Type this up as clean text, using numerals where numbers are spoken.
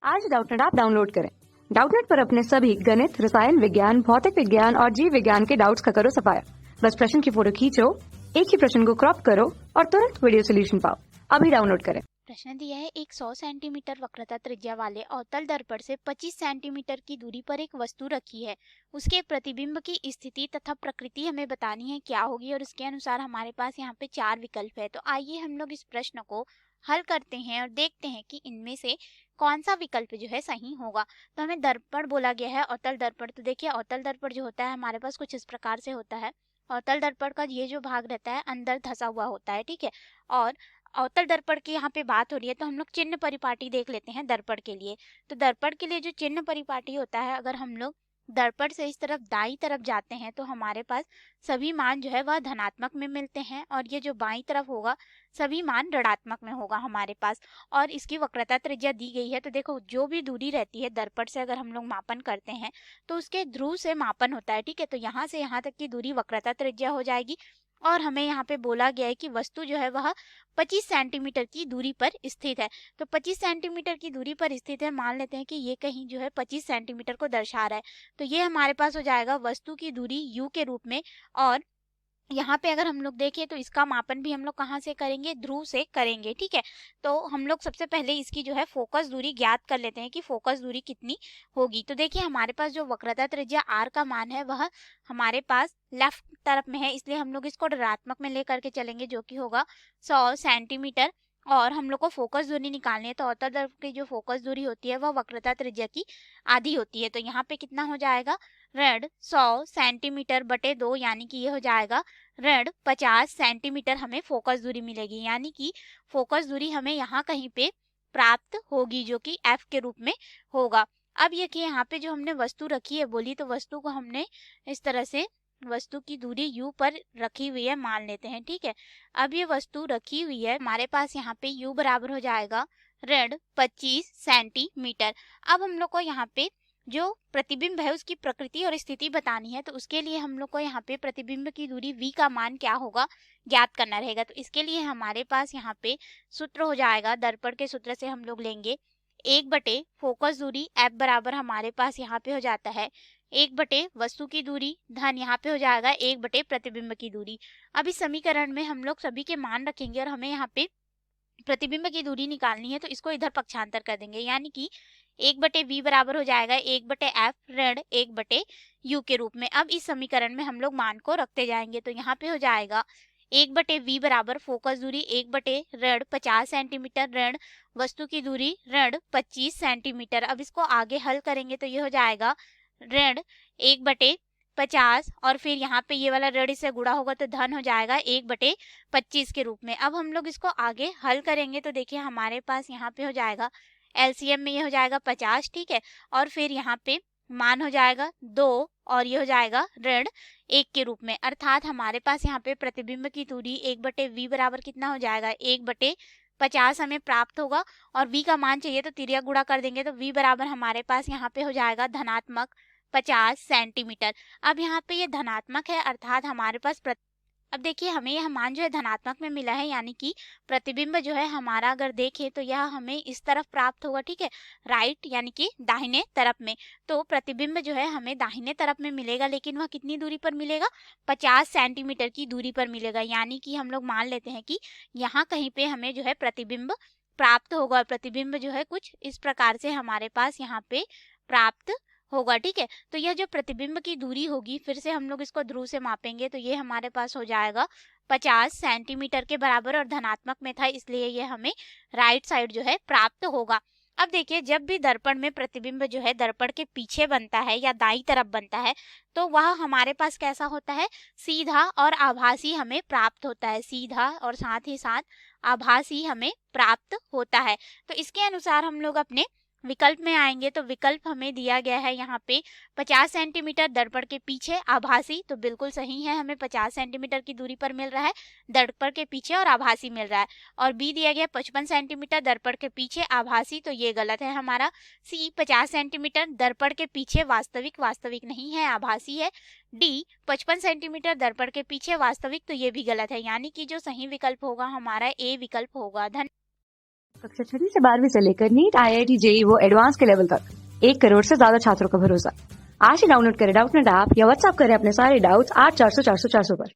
आज Doubtnut app download करें। Doubtnut पर अपने सभी गणित, रसायन विज्ञान, भौतिक विज्ञान और जीव विज्ञान के डाउट्स का करो सफाया। बस प्रश्न की फोटो खींचो, एक ही प्रश्न को क्रॉप करो और तुरंत वीडियो सोल्यूशन पाओ। अभी डाउनलोड करें। प्रश्न दिया है, एक 100 सेंटीमीटर वक्रता त्रिज्या वाले अवतल दर्पण से 25 सेंटीमीटर की दूरी पर एक वस्तु रखी है। उसके प्रतिबिंब की स्थिति तथा प्रकृति हमें बतानी है क्या होगी, और उसके अनुसार हमारे पास यहाँ पे 4 विकल्प है। तो आइए हम लोग इस प्रश्न को हल करते हैं और देखते हैं कि इनमें से कौन सा विकल्प जो है सही होगा। तो हमें दर्पण बोला गया है, अवतल दर्पण। तो देखिए, अवतल दर्पण जो होता है हमारे पास कुछ इस प्रकार से होता है। अवतल दर्पण का ये जो भाग रहता है अंदर धंसा हुआ होता है, ठीक है। और अवतल दर्पण की यहाँ पे बात हो रही है, तो हम लोग चिन्ह परिपाटी देख लेते हैं दर्पण के लिए। तो दर्पण के लिए जो चिन्ह परिपाटी होता है, अगर हम लोग दर्पण से इस तरफ दाई तरफ जाते हैं तो हमारे पास सभी मान जो है वह धनात्मक में मिलते हैं, और ये जो बाई तरफ होगा सभी मान ऋणात्मक में होगा हमारे पास। और इसकी वक्रता त्रिज्या दी गई है। तो देखो, जो भी दूरी रहती है दर्पण से अगर हम लोग मापन करते हैं तो उसके ध्रुव से मापन होता है, ठीक है। तो यहाँ से यहाँ तक की दूरी वक्रता त्रिज्या हो जाएगी। और हमें यहाँ पे बोला गया है कि वस्तु जो है वह 25 सेंटीमीटर की दूरी पर स्थित है। तो 25 सेंटीमीटर की दूरी पर स्थित है, मान लेते हैं कि ये कहीं जो है 25 सेंटीमीटर को दर्शा रहा है। तो ये हमारे पास हो जाएगा वस्तु की दूरी u के रूप में। और यहाँ पे अगर हम लोग देखें तो इसका मापन भी हम लोग कहाँ से करेंगे, ध्रुव से करेंगे, ठीक है। तो हम लोग सबसे पहले इसकी जो है फोकस दूरी ज्ञात कर लेते हैं कि फोकस दूरी कितनी होगी। तो देखिए, हमारे पास जो वक्रता त्रिज्या r का मान है वह हमारे पास लेफ्ट तरफ में है, इसलिए हम लोग इसको ऋणात्मक में लेकर के चलेंगे, जो कि होगा 100 सेंटीमीटर। और हम लोग को फोकस दूरी निकालनी है, तो अवतल दर्पण की जो फोकस दूरी होती है वह वक्रता त्रिज्या की आधी होती है। तो यहाँ पे कितना हो जाएगा, ऋण 100 सेंटीमीटर बटे 2, यानी कि ये हो जाएगा ऋण 50 सेंटीमीटर हमें फोकस दूरी मिलेगी। यानी कि फोकस दूरी हमें यहाँ कहीं पे प्राप्त होगी, जो कि f के रूप में होगा। अब ये कि यहाँ पे जो हमने वस्तु रखी है बोली, तो वस्तु को हमने इस तरह से वस्तु की दूरी u पर रखी हुई है मान लेते हैं, ठीक है। अब ये वस्तु रखी हुई है, हमारे पास यहाँ पे u बराबर हो जाएगा ऋण 25 सेंटीमीटर। अब हम लोग को यहाँ पे जो प्रतिबिंब है उसकी प्रकृति और स्थिति बतानी है। तो उसके लिए हम लोग को यहाँ पे प्रतिबिंब की दूरी v का मान क्या होगा ज्ञात करना रहेगा। तो इसके लिए हमारे पास यहाँ पे सूत्र हो जाएगा, दर्पण के सूत्र से हम लोग लेंगे 1 बटे फोकस दूरी f बराबर हमारे पास यहाँ पे हो जाता है 1 बटे वस्तु की दूरी धन यहाँ पे हो जाएगा 1 बटे प्रतिबिंब की दूरी। अब इस समीकरण में हम लोग सभी के मान रखेंगे और हमें यहाँ पे प्रतिबिंब की दूरी निकालनी है, तो इसको इधर पक्षांतर कर देंगे, यानी कि 1 बटे v बराबर हो जाएगा 1 बटे f ऋण 1 बटे u के रूप में। अब इस समीकरण में हम लोग मान को रखते जाएंगे, तो यहाँ पे हो जाएगा 1 बटे v बराबर फोकस दूरी 1 बटे ऋण 50 सेंटीमीटर ऋण वस्तु की दूरी ऋण 25 सेंटीमीटर। अब इसको आगे हल करेंगे तो ये हो जाएगा ऋण 1 बटे 50, और फिर यहाँ पे ये वाला ऋण इससे गुणा होगा तो धन हो जाएगा 1 बटे 25 के रूप में। अब हम लोग इसको आगे हल करेंगे तो देखिए, हमारे पास यहाँ पे हो जाएगा एलसीएम में ये हो जाएगा 50, ठीक है। और फिर यहाँ पे मान हो जाएगा 2 और ये हो जाएगा ऋण 1 के रूप में। अर्थात हमारे पास यहाँ पे प्रतिबिंब की दूरी 1 बटे v बराबर कितना हो जाएगा, 1 बटे 50 हमें प्राप्त होगा। और v का मान चाहिए तो तिर्यक गुणा कर देंगे, तो v बराबर हमारे पास यहाँ पे हो जाएगा धनात्मक 50 सेंटीमीटर। अब यहाँ पे ये धनात्मक है, अर्थात हमारे पास अब देखिए, हमें यह मान जो है धनात्मक में मिला है, यानी कि प्रतिबिंब जो है हमारा अगर देखें तो यह हमें इस तरफ प्राप्त होगा, ठीक है, राइट यानी कि दाहिने तरफ में। तो प्रतिबिंब जो है हमें दाहिने तरफ में मिलेगा, लेकिन वह कितनी दूरी पर मिलेगा, 50 सेंटीमीटर की दूरी पर मिलेगा। यानी कि हम लोग मान लेते हैं कि यहाँ कहीं पे हमें जो है प्रतिबिंब प्राप्त होगा। प्रतिबिंब जो है कुछ इस प्रकार से हमारे पास यहाँ पे प्राप्त होगा, ठीक है। तो यह जो प्रतिबिंब की दूरी होगी, फिर से हम लोग इसको ध्रुव से मापेंगे, तो ये हमारे पास हो जाएगा 50 सेंटीमीटर के बराबर, और धनात्मक में था इसलिए ये हमें राइट साइड जो है प्राप्त होगा। अब देखिए, जब भी दर्पण में प्रतिबिंब जो है दर्पण के पीछे बनता है या दाई तरफ बनता है, तो वह हमारे पास कैसा होता है, सीधा और आभासी हमें प्राप्त होता है। सीधा और साथ ही साथ आभासी हमें प्राप्त होता है। तो इसके अनुसार हम लोग अपने विकल्प में आएंगे, तो विकल्प हमें दिया गया है यहाँ पे 50 सेंटीमीटर दर्पण के पीछे आभासी, तो बिल्कुल सही है, हमें 50 सेंटीमीटर की दूरी पर मिल रहा है दर्पण के पीछे और आभासी मिल रहा है। और बी दिया गया 55 सेंटीमीटर दर्पण के पीछे आभासी, तो ये गलत है हमारा। सी 50 सेंटीमीटर दर्पण के पीछे वास्तविक, वास्तविक नहीं है, आभासी है। डी 55 सेंटीमीटर दर्पण के पीछे वास्तविक, तो ये भी गलत है। यानी कि जो सही विकल्प होगा हमारा ए विकल्प होगा। धन्यवाद। कक्षा 6 से 12वीं से लेकर नीट, IIT, JEE वो एडवांस के लेवल तक 1 करोड़ से ज्यादा छात्रों का भरोसा। आज ही डाउनलोड करें डाउटनेट ऐप या व्हाट्सएप करें अपने सारे डाउट्स 8400 400 400 पर।